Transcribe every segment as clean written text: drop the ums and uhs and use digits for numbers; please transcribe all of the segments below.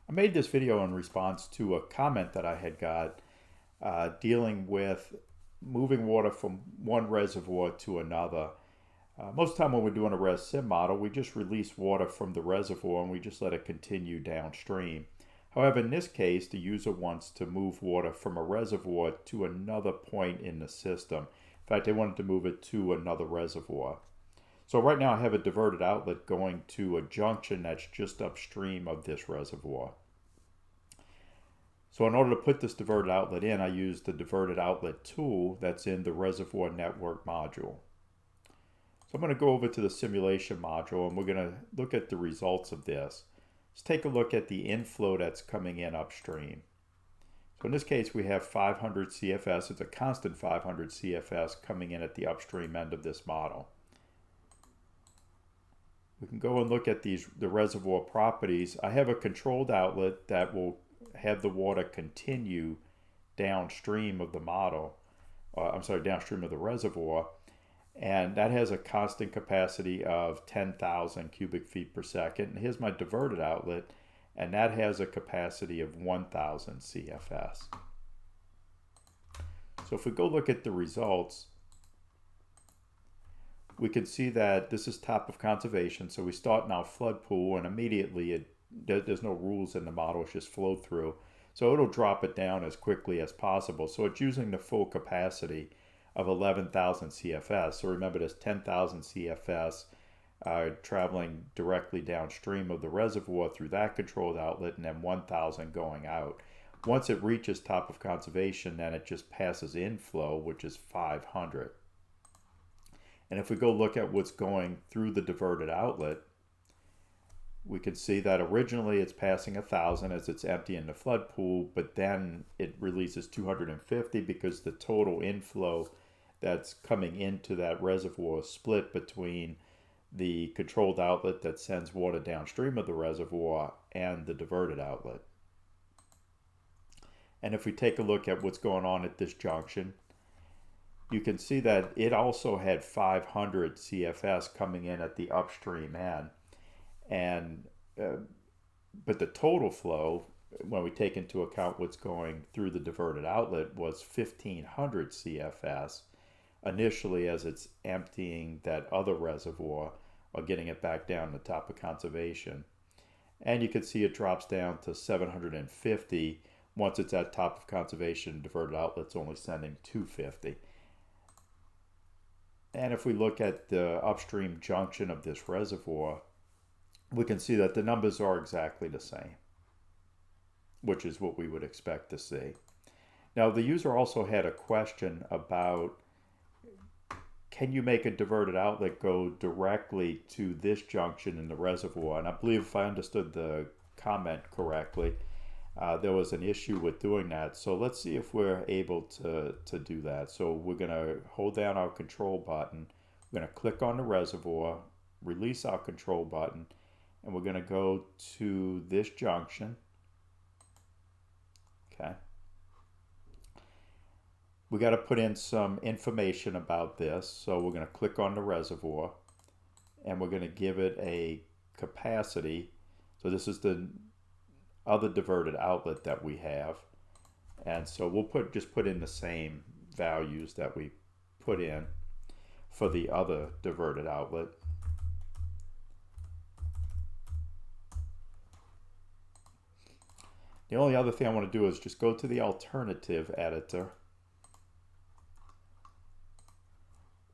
I made this video in response to a comment that I had got dealing with moving water from one reservoir to another. Most of the time when we're doing a HEC-ResSim model, we just release water from the reservoir and we just let it continue downstream. However, in this case, the user wants to move water from a reservoir to another point in the system. In fact, they wanted to move it to another reservoir. So right now I have a diverted outlet going to a junction that's just upstream of this reservoir. So in order to put this diverted outlet in, I use the diverted outlet tool that's in the Reservoir Network Module. So I'm going to go over to the simulation module and we're going to look at the results of this. Let's take a look at the inflow that's coming in upstream. So in this case we have 500 CFS. It's a constant 500 CFS coming in at the upstream end of this model. We can go and look at the reservoir properties. I have a controlled outlet that will have the water continue downstream of the model. Downstream of the reservoir. And that has a constant capacity of 10,000 cubic feet per second. And here's my diverted outlet, and that has a capacity of 1,000 CFS. So if we go look at the results, we can see that this is top of conservation. So we start in our flood pool and immediately there's no rules in the model, it's just flow through. So it'll drop it down as quickly as possible. So it's using the full capacity of 11,000 CFS. So remember, there's 10,000 CFS traveling directly downstream of the reservoir through that controlled outlet, and then 1,000 going out. Once it reaches top of conservation, then it just passes inflow, which is 500. And if we go look at what's going through the diverted outlet, we can see that originally it's passing 1,000 as it's emptying the flood pool, but then it releases 250 because the total inflow that's coming into that reservoir is split between the controlled outlet that sends water downstream of the reservoir and the diverted outlet. And if we take a look at what's going on at this junction, you can see that it also had 500 CFS coming in at the upstream end. And but the total flow, when we take into account what's going through the diverted outlet, was 1,500 CFS initially as it's emptying that other reservoir or getting it back down to top of conservation. And you can see it drops down to 750 once it's at top of conservation. Diverted outlet's only sending 250. And if we look at the upstream junction of this reservoir, we can see that the numbers are exactly the same, which is what we would expect to see. Now, the user also had a question about, can you make a diverted outlet go directly to this junction in the reservoir? And I believe if I understood the comment correctly, there was an issue with doing that. So let's see if we're able to do that. So we're going to hold down our control button. We're going to click on the reservoir, release our control button, and we're going to go to this junction. Okay. We got to put in some information about this. So we're going to click on the reservoir and we're going to give it a capacity. So this is the other diverted outlet that we have. And so we'll just put in the same values that we put in for the other diverted outlet. The only other thing I want to do is just go to the alternative editor.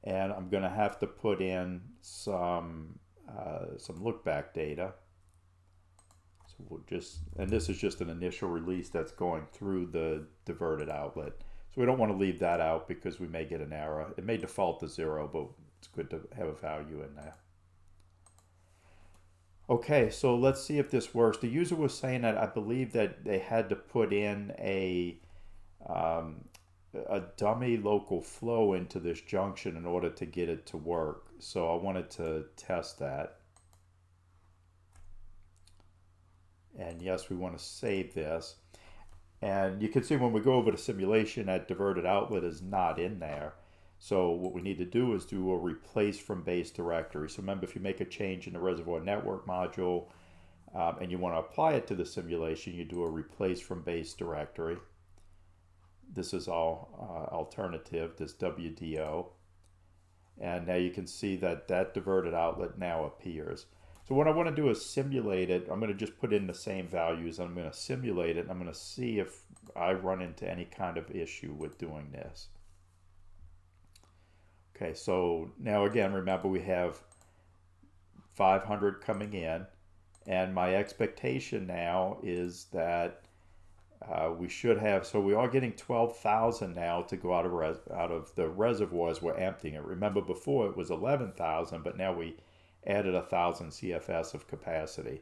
And I'm going to have to put in some lookback data. So we'll just, and this is just an initial release that's going through the diverted outlet. So we don't want to leave that out because we may get an error. It may default to 0, but it's good to have a value in there. Okay, so let's see if this works. The user was saying that I believe that they had to put in a dummy local flow into this junction in order to get it to work. So I wanted to test that. And yes, we want to save this. And you can see when we go over to simulation, that diverted outlet is not in there. So what we need to do is do a replace from base directory. So remember, if you make a change in the Reservoir Network Module, and you want to apply it to the simulation, you do a replace from base directory. This is all alternative, this WDO. And now you can see that that diverted outlet now appears. So what I want to do is simulate it. I'm going to just put in the same values. I'm going to simulate it, and I'm going to see if I run into any kind of issue with doing this. Okay, so now again, remember we have 500 coming in, and my expectation now is that we should have, so we are getting 12,000 now to go out of the reservoirs we're emptying it. Remember before it was 11,000, but now we added 1,000 CFS of capacity.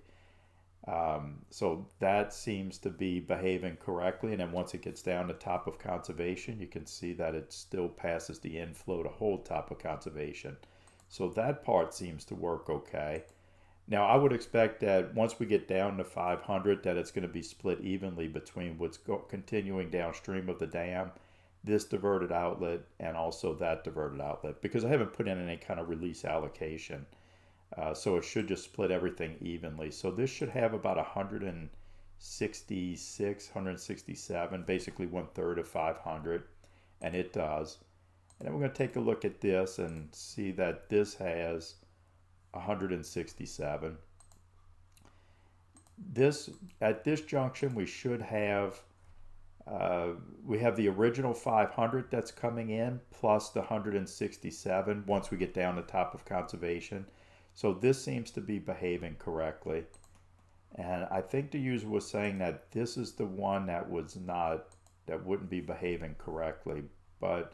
So that seems to be behaving correctly, and then once it gets down to top of conservation, you can see that it still passes the inflow to hold top of conservation. So that part seems to work okay. Now I would expect that once we get down to 500 that it's going to be split evenly between what's continuing downstream of the dam, this diverted outlet, and also that diverted outlet, because I haven't put in any kind of release allocation. So it should just split everything evenly. So this should have about 166, 167, basically 1/3 of 500, and it does. And then we're going to take a look at this and see that this has 167. At this junction we should have we have the original 500 that's coming in plus the 167 once we get down to top of conservation. So this seems to be behaving correctly, and I think the user was saying that this is the one that wouldn't be behaving correctly, but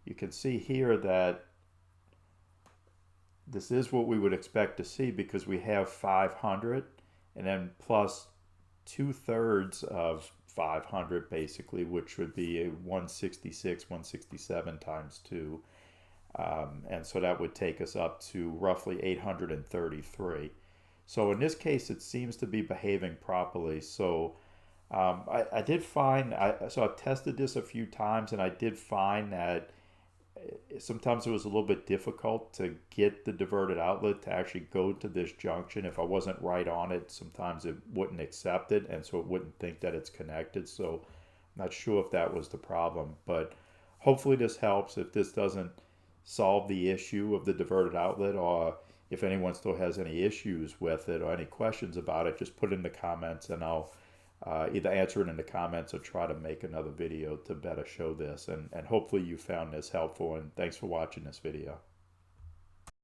you can see here that this is what we would expect to see, because we have 500 and then plus 2/3 of 500 basically, which would be a 166, 167 times 2. And so that would take us up to roughly 833. So in this case, it seems to be behaving properly. So I did find, so I've tested this a few times, and I did find that sometimes it was a little bit difficult to get the diverted outlet to actually go to this junction. If I wasn't right on it, sometimes it wouldn't accept it, and so it wouldn't think that it's connected. So I'm not sure if that was the problem, but hopefully this helps. If this doesn't solve the issue of the diverted outlet, or if anyone still has any issues with it or any questions about it, just put it in the comments, and I'll either answer it in the comments or try to make another video to better show this. And hopefully you found this helpful, and thanks for watching this video.